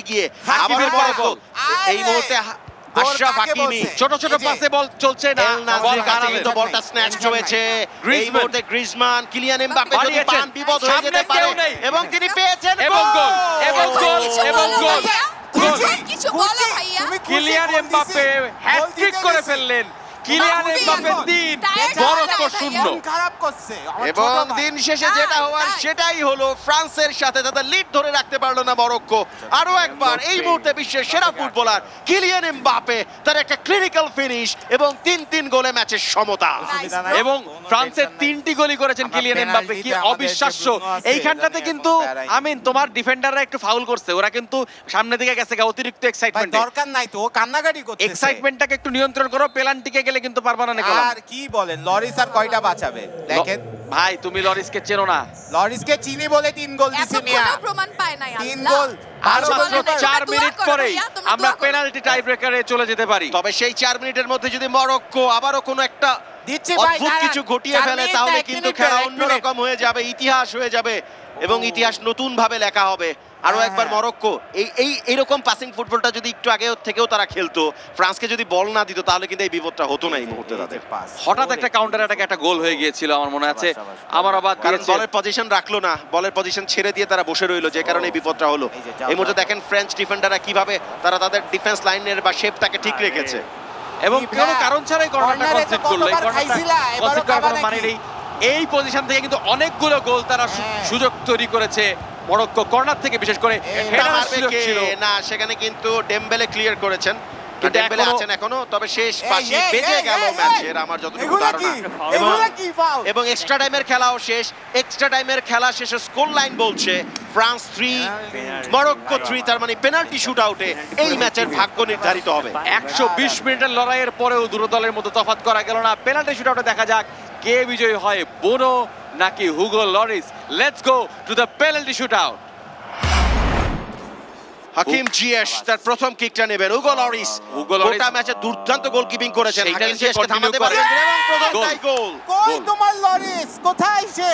গিয়ে আবার মরক্কো এই মুহূর্তে আশরাফ হাকিমি ছোট ছোট পাসে বল চলছে না, বল কাছে কিন্তু বলটা স্ন্যাচ হয়েছে। এই মুহূর্তে গ্রিজমান কিলিয়ান এমবাপ্পে যদি পান বিপদ হয়ে যেতে পারে এবং তিনি পেয়েছেন এবং গোল এবং গোল এবং গোল। কিছু বলো ভাইয়া। কিলিয়ান এমবাপ্পে হ্যাটট্রিক করে ফেললেন। Kylian Mbappe 3, Morocco 0। খারাপ করছে এবং দিন শেষে যেটা হওয়ার সেটাই হলো, ফ্রান্সের সাথে তাদের লিড ধরে রাখতে পারলো না মরক্কো। আরো একবার এই মুহূর্তে বিশ্বের সেরা ফুটবলার কিলিয়ান এমবাপ্পে তার একটা ক্লিনিক্যাল ফিনিশ এবং 3 গোলে ম্যাচের সমতা। এবং ফ্রান্সের 3টি গোলই করেছেন কিলিয়ান এমবাপ্পে, কি অবিশ্বাস্য। এইখানটাতে কিন্তু আমিন তোমার ডিফেন্ডাররা একটু ফাউল করছে, ওরা কিন্তু সামনে দিকে গেছে অতিরিক্ত এক্সাইটমেন্ট। দরকার নাই তো, কান্নাকাটি করতেছে। এক্সাইটমেন্টটাকে একটু নিয়ন্ত্রণ করো, পেনাল্টিকে গেলে কিন্তু পারবা না নিকোলা। আর কি বলেন, লরিস আর কয়টা বাঁচাবে দেখেন। ভাই তুমি লরিসকে চেনো না? লরিসকে চিনি বলে 3 গোল দিছে মিয়া। এত প্রমাণ পায় নাই 3 আল্লাহ। গোল আর মাত্র 4 মিনিট পরেই আমরা পেনাল্টি টাই ব্রেকারে চলে যেতে পারি। তবে সেই 4 মিনিটের মধ্যে যদি মরক্কো আবারও কোনো একটা দিচ্ছে ভাই, অদ্ভুত কিছু ঘটিয়ে ফেলে তাহলে কিন্তু খেলা অন্যরকম হয়ে যাবে, ইতিহাস হয়ে যাবে এবং ইতিহাস নতুন ভাবে লেখা হবে। আরো একবার মরক্কো এইরকম পাসিং ফুটবলটা যদি একটু আগে থেকেও তারা খেলতো, ফ্রান্সকে যদি বল না দিত তাহলে কিন্তু এই বিপদটা হতো না এই মুহূর্তে তাদের। হঠাৎ একটা কাউন্টার অ্যাটাকে একটা গোল হয়ে গিয়েছিল আমার মনে আছে। আমার আবার কারণ বলের পজিশন রাখলো না, বলের পজিশন ছেড়ে দিয়ে তারা বসে রইলো, যে কারণে এই বিপদটা হলো। এই মুহূর্তে দেখেন ফ্রেঞ্চ ডিফেন্ডাররা কিভাবে তারা তাদের ডিফেন্স লাইনের বা শেপটাকে ঠিক রেখেছে এবং কোনো কারণ ছাড়াই কর্নারটা কনসিড করলো। এই কর্নারটা মানে এই পজিশন থেকে কিন্তু অনেকগুলো গোল তারা সুযোগ তৈরি করেছে মরক্কো কর্নার থেকে, বিশেষ করে হেডারের সুযোগ ছিল না, সেখানে কিন্তু ডেম্বেলে ক্লিয়ার করেছেন, ডেম্বেলে আছেন এখনো। তবে শেষ পাশে বেজে গেল ম্যাচের আমার যতটুকু ধারণা। এবং এক্সট্রা টাইমের খেলাও শেষ। এক্সট্রা টাইমের খেলা শেষে স্কোর লাইন বলছে ফ্রান্স 3 মরক্কো 3, তার মানে পেনাল্টি শুট আউটে এই ম্যাচের ভাগ্য নির্ধারিত হবে। 120 মিনিটের লড়াইয়ের পরেও দুটো দলের মধ্যে তফাৎ করা গেল না। পেনাল্টি শুট আউটে দেখা যাক কে বিজয়ী হয়, বোনো নাকি Hugo Lloris. Let's go to the penalty shootout. Hakim Ziyech তার প্রথম কিকটা নেবেন। হুগো লরিস গোটা ম্যাচে দুর্দান্ত গোলকিপিং করেছেন। হাকিম জিয়েশকে থামাতে পারেন এবং প্রথমটাই গোল। কই তোমার লরিস, কোথায় সে?